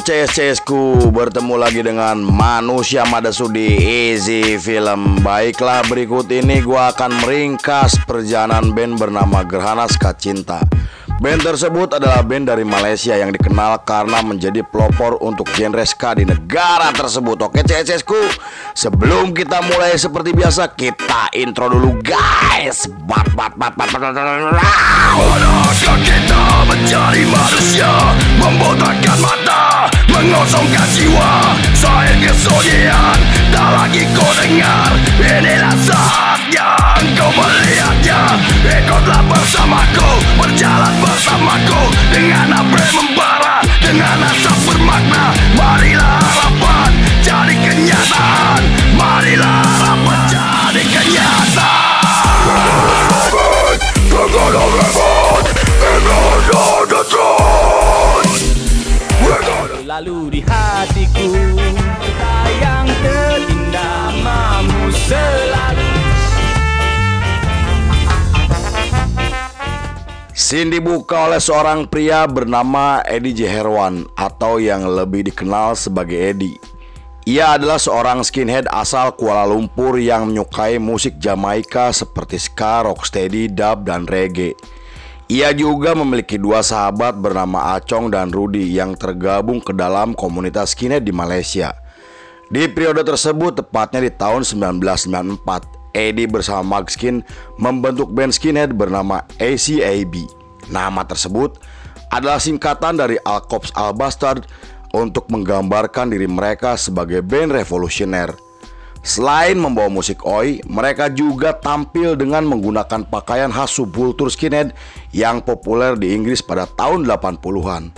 CS-CS-ku, bertemu lagi dengan Manusia Madasudi Easy Film. Baiklah, berikut ini gua akan meringkas perjalanan band bernama Gerhana Ska Cinta. Band tersebut adalah band dari Malaysia yang dikenal karena menjadi pelopor untuk genre ska di negara tersebut. Oke CS-CS-ku, sebelum kita mulai seperti biasa, kita intro dulu guys. Manakah kita mencari manusia, membotakkan mata, mengosongkan jiwa, sayang kesunyian, tak lagi kau dengar. Inilah saatnya engkau melihatnya. Ikutlah bersamaku, berjalan bersamaku, dengan apa membara, dengan asap bermakna. Marilah harapan jadi kenyataan, marilah harapan jadi kenyataan. Lalu di hatiku yang terindah mamu selalu. Scene dibuka oleh seorang pria bernama Eddie J. Herwan atau yang lebih dikenal sebagai Eddie. Ia adalah seorang skinhead asal Kuala Lumpur yang menyukai musik Jamaika seperti ska, rocksteady, dub, dan reggae. Ia juga memiliki dua sahabat bernama Acong dan Rudy yang tergabung ke dalam komunitas skinhead di Malaysia. Di periode tersebut, tepatnya di tahun 1994, Eddie bersama Mugskin membentuk band skinhead bernama ACAB. Nama tersebut adalah singkatan dari Al Cops Al Bastard untuk menggambarkan diri mereka sebagai band revolusioner. Selain membawa musik oi, mereka juga tampil dengan menggunakan pakaian khas subkultur skinhead yang populer di Inggris pada tahun 80-an.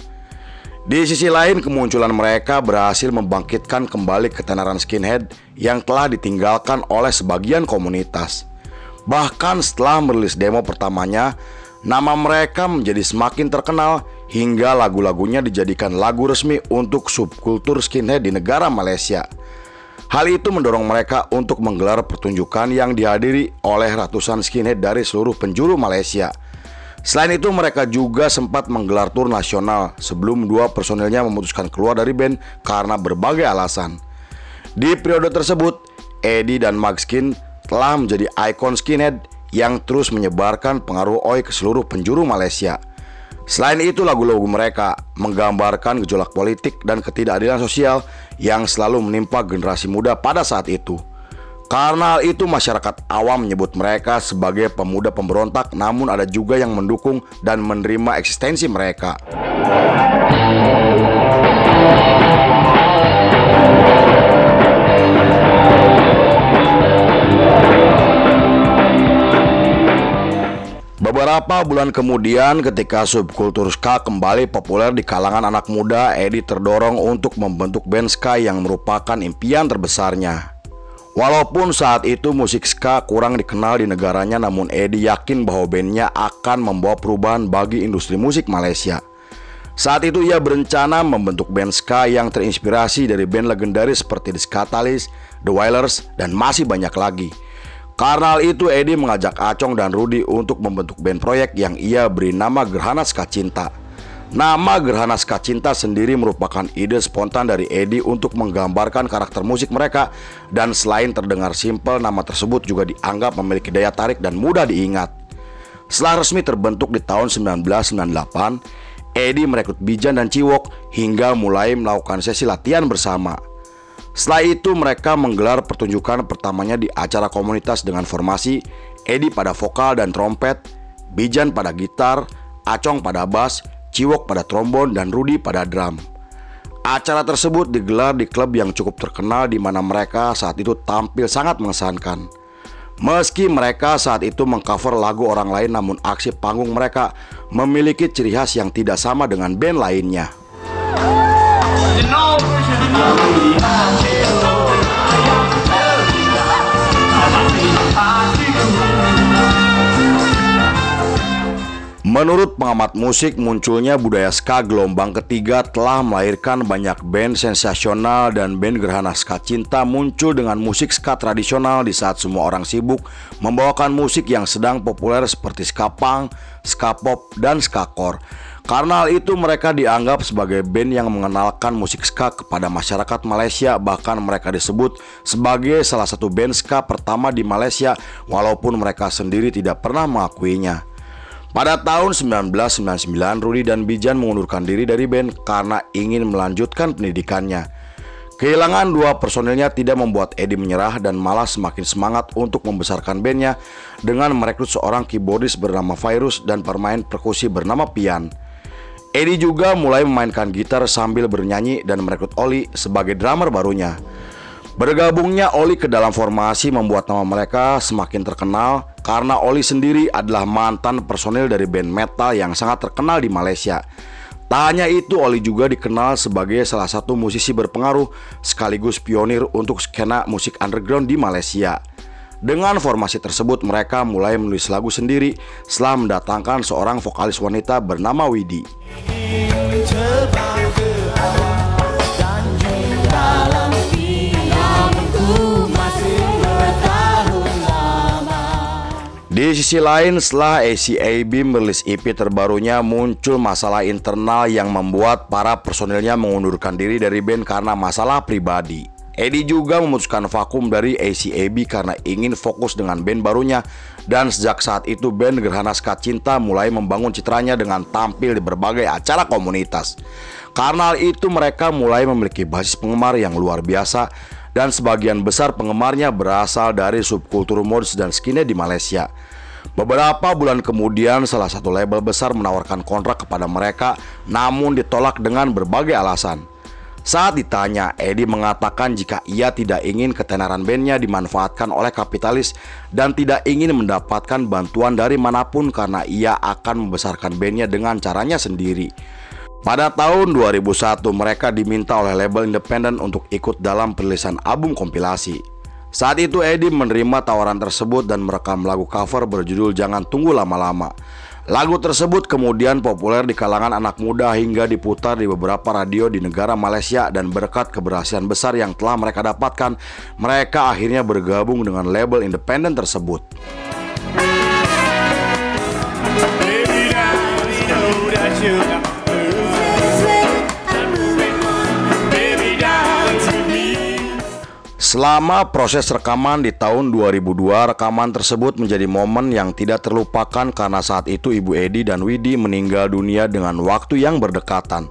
Di sisi lain, kemunculan mereka berhasil membangkitkan kembali ketenaran skinhead yang telah ditinggalkan oleh sebagian komunitas. Bahkan setelah merilis demo pertamanya, nama mereka menjadi semakin terkenal hingga lagu-lagunya dijadikan lagu resmi untuk subkultur skinhead di negara Malaysia. Hal itu mendorong mereka untuk menggelar pertunjukan yang dihadiri oleh ratusan skinhead dari seluruh penjuru Malaysia. Selain itu, mereka juga sempat menggelar tur nasional sebelum dua personilnya memutuskan keluar dari band karena berbagai alasan. Di periode tersebut, Eddie dan Mugskin telah menjadi ikon skinhead yang terus menyebarkan pengaruh oi ke seluruh penjuru Malaysia. Selain itu, lagu-lagu mereka menggambarkan gejolak politik dan ketidakadilan sosial yang selalu menimpa generasi muda pada saat itu. Karena hal itu, masyarakat awam menyebut mereka sebagai pemuda pemberontak, namun ada juga yang mendukung dan menerima eksistensi mereka. Beberapa bulan kemudian, ketika subkultur ska kembali populer di kalangan anak muda, Eddie terdorong untuk membentuk band ska yang merupakan impian terbesarnya. Walaupun saat itu musik ska kurang dikenal di negaranya, namun Eddie yakin bahwa bandnya akan membawa perubahan bagi industri musik Malaysia. Saat itu ia berencana membentuk band ska yang terinspirasi dari band legendaris seperti The Scatalyst, The Wailers, dan masih banyak lagi. Karena hal itu, Eddie mengajak Acong dan Rudy untuk membentuk band proyek yang ia beri nama Gerhana Ska Cinta. Nama Gerhana Ska Cinta sendiri merupakan ide spontan dari Eddie untuk menggambarkan karakter musik mereka, dan selain terdengar simpel, nama tersebut juga dianggap memiliki daya tarik dan mudah diingat. Setelah resmi terbentuk di tahun 1998, Eddie merekrut Bijan dan Ciwok hingga mulai melakukan sesi latihan bersama. Setelah itu, mereka menggelar pertunjukan pertamanya di acara komunitas dengan formasi Eddie pada vokal dan trompet, Bijan pada gitar, Acong pada bass, Ciwok pada trombon, dan Rudy pada drum. Acara tersebut digelar di klub yang cukup terkenal di mana mereka saat itu tampil sangat mengesankan. Meski mereka saat itu mengcover lagu orang lain, namun aksi panggung mereka memiliki ciri khas yang tidak sama dengan band lainnya. Menurut pengamat musik, munculnya budaya ska gelombang ketiga telah melahirkan banyak band sensasional dan band gerhana ska cinta muncul dengan musik ska tradisional di saat semua orang sibuk membawakan musik yang sedang populer seperti ska punk, ska pop, dan ska core. Karena hal itu mereka dianggap sebagai band yang mengenalkan musik ska kepada masyarakat Malaysia, bahkan mereka disebut sebagai salah satu band ska pertama di Malaysia walaupun mereka sendiri tidak pernah mengakuinya. Pada tahun 1999, Rudy dan Bijan mengundurkan diri dari band karena ingin melanjutkan pendidikannya. Kehilangan dua personilnya tidak membuat Eddie menyerah dan malah semakin semangat untuk membesarkan bandnya dengan merekrut seorang keyboardis bernama Virus dan pemain perkusi bernama Pian. Eddie juga mulai memainkan gitar sambil bernyanyi dan merekrut Oli sebagai drummer barunya. Bergabungnya Oli ke dalam formasi membuat nama mereka semakin terkenal karena Oli sendiri adalah mantan personil dari band metal yang sangat terkenal di Malaysia. Tak hanya itu, Oli juga dikenal sebagai salah satu musisi berpengaruh sekaligus pionir untuk skena musik underground di Malaysia. Dengan formasi tersebut mereka mulai menulis lagu sendiri setelah mendatangkan seorang vokalis wanita bernama Widi. Di sisi lain, setelah ACAB merilis EP terbarunya, muncul masalah internal yang membuat para personilnya mengundurkan diri dari band karena masalah pribadi. Eddie juga memutuskan vakum dari ACAB karena ingin fokus dengan band barunya, dan sejak saat itu band Gerhana Ska Cinta mulai membangun citranya dengan tampil di berbagai acara komunitas. Karena hal itu mereka mulai memiliki basis penggemar yang luar biasa, dan sebagian besar penggemarnya berasal dari subkultur mods dan skinhead di Malaysia. Beberapa bulan kemudian salah satu label besar menawarkan kontrak kepada mereka, namun ditolak dengan berbagai alasan. Saat ditanya, Eddie mengatakan jika ia tidak ingin ketenaran bandnya dimanfaatkan oleh kapitalis dan tidak ingin mendapatkan bantuan dari manapun karena ia akan membesarkan bandnya dengan caranya sendiri. Pada tahun 2001 mereka diminta oleh label independen untuk ikut dalam perilisan album kompilasi. Saat itu Eddie menerima tawaran tersebut dan merekam lagu cover berjudul Jangan Tunggu Lama-Lama. Lagu tersebut kemudian populer di kalangan anak muda hingga diputar di beberapa radio di negara Malaysia, dan berkat keberhasilan besar yang telah mereka dapatkan, mereka akhirnya bergabung dengan label independen tersebut. Selama proses rekaman di tahun 2002, rekaman tersebut menjadi momen yang tidak terlupakan karena saat itu ibu Eddie dan Widi meninggal dunia dengan waktu yang berdekatan.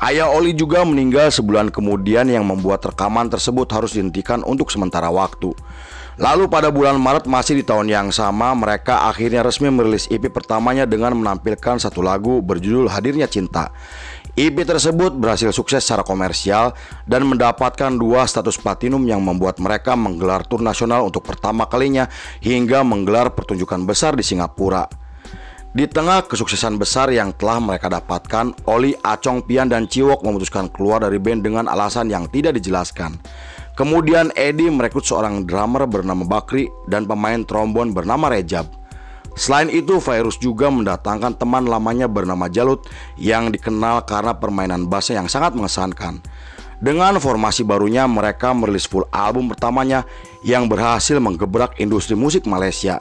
Ayah Oli juga meninggal sebulan kemudian yang membuat rekaman tersebut harus dihentikan untuk sementara waktu. Lalu pada bulan Maret masih di tahun yang sama, mereka akhirnya resmi merilis EP pertamanya dengan menampilkan satu lagu berjudul Hadirnya Cinta. EP tersebut berhasil sukses secara komersial dan mendapatkan 2 status platinum yang membuat mereka menggelar tur nasional untuk pertama kalinya hingga menggelar pertunjukan besar di Singapura. Di tengah kesuksesan besar yang telah mereka dapatkan, Oli, Acong, Pian, dan Ciwok memutuskan keluar dari band dengan alasan yang tidak dijelaskan. Kemudian Eddie merekrut seorang drummer bernama Bakri dan pemain trombon bernama Rejab. Selain itu, Virus juga mendatangkan teman lamanya bernama Jalut yang dikenal karena permainan bassnya yang sangat mengesankan. Dengan formasi barunya, mereka merilis full album pertamanya yang berhasil menggebrak industri musik Malaysia.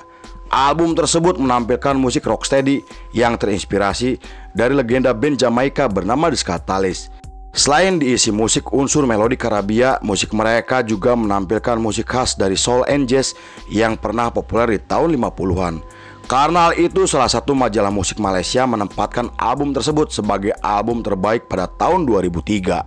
Album tersebut menampilkan musik rocksteady yang terinspirasi dari legenda band Jamaika bernama The Scatalyst. Selain diisi musik unsur melodi Karabia, musik mereka juga menampilkan musik khas dari soul and jazz yang pernah populer di tahun 50-an. Karena hal itu, salah satu majalah musik Malaysia menempatkan album tersebut sebagai album terbaik pada tahun 2003.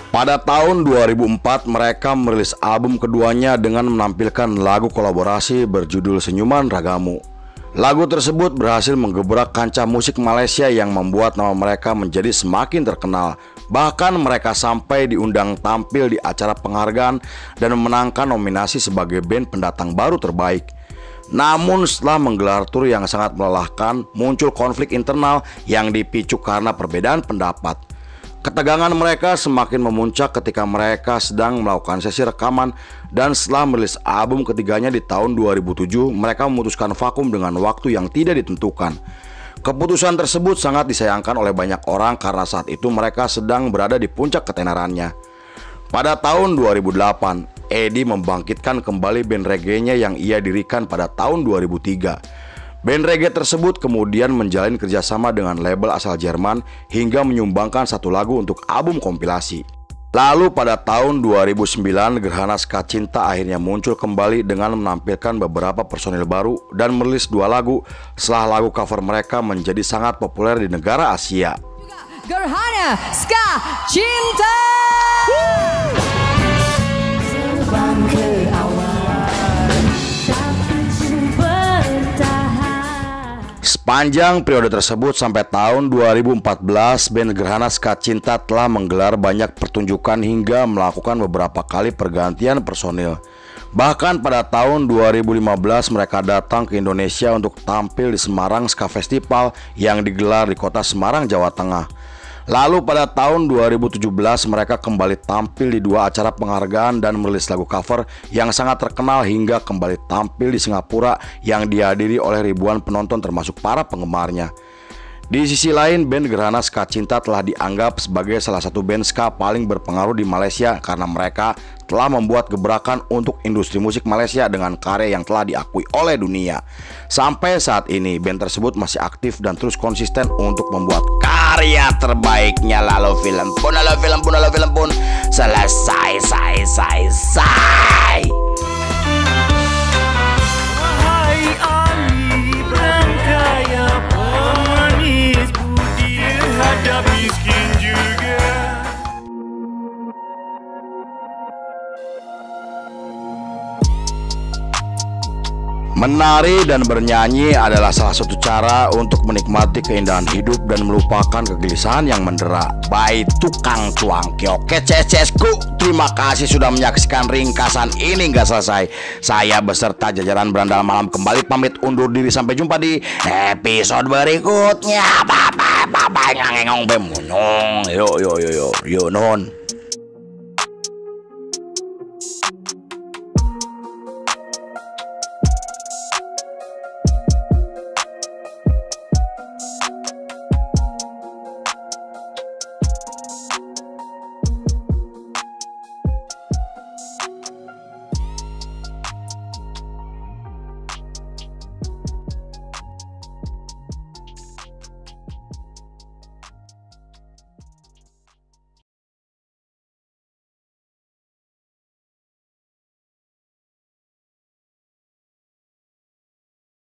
Pada tahun 2004 mereka merilis album keduanya dengan menampilkan lagu kolaborasi berjudul Senyuman Ragamu. Lagu tersebut berhasil menggebrak kancah musik Malaysia yang membuat nama mereka menjadi semakin terkenal. Bahkan mereka sampai diundang tampil di acara penghargaan dan memenangkan nominasi sebagai band pendatang baru terbaik. Namun setelah menggelar tur yang sangat melelahkan, muncul konflik internal yang dipicu karena perbedaan pendapat. Ketegangan mereka semakin memuncak ketika mereka sedang melakukan sesi rekaman, dan setelah merilis album ketiganya di tahun 2007, mereka memutuskan vakum dengan waktu yang tidak ditentukan. Keputusan tersebut sangat disayangkan oleh banyak orang karena saat itu mereka sedang berada di puncak ketenarannya. Pada tahun 2008, Eddie membangkitkan kembali band reggae-nya yang ia dirikan pada tahun 2003. Band reggae tersebut kemudian menjalin kerjasama dengan label asal Jerman hingga menyumbangkan satu lagu untuk album kompilasi. Lalu pada tahun 2009, Gerhana Ska Cinta akhirnya muncul kembali dengan menampilkan beberapa personil baru dan merilis 2 lagu setelah lagu cover mereka menjadi sangat populer di negara Asia. Gerhana Ska Cinta. Terbang ke awan, tapi bertahan. Sepanjang periode tersebut sampai tahun 2014, band Gerhana Ska Cinta telah menggelar banyak pertunjukan hingga melakukan beberapa kali pergantian personil. Bahkan pada tahun 2015 mereka datang ke Indonesia untuk tampil di Semarang Ska Festival yang digelar di kota Semarang, Jawa Tengah. Lalu pada tahun 2017 mereka kembali tampil di 2 acara penghargaan dan merilis lagu cover yang sangat terkenal hingga kembali tampil di Singapura yang dihadiri oleh ribuan penonton termasuk para penggemarnya. Di sisi lain, band Gerhana Ska Cinta telah dianggap sebagai salah satu band ska paling berpengaruh di Malaysia karena mereka telah membuat gebrakan untuk industri musik Malaysia dengan karya yang telah diakui oleh dunia. Sampai saat ini, band tersebut masih aktif dan terus konsisten untuk membuat karya terbaiknya. Lalu film pun selesai. Wahai Ali, berangkaya pemanis budi hadap miskin juga. Menari dan bernyanyi adalah salah satu cara untuk menikmati keindahan hidup dan melupakan kegelisahan yang mendera. By Tukang Cuangki. Oke CSku, terima kasih sudah menyaksikan ringkasan ini nggak selesai. Saya beserta jajaran Berandal Malam kembali pamit undur diri, sampai jumpa di episode berikutnya. Bye bye ngengong bemunung. Yo non.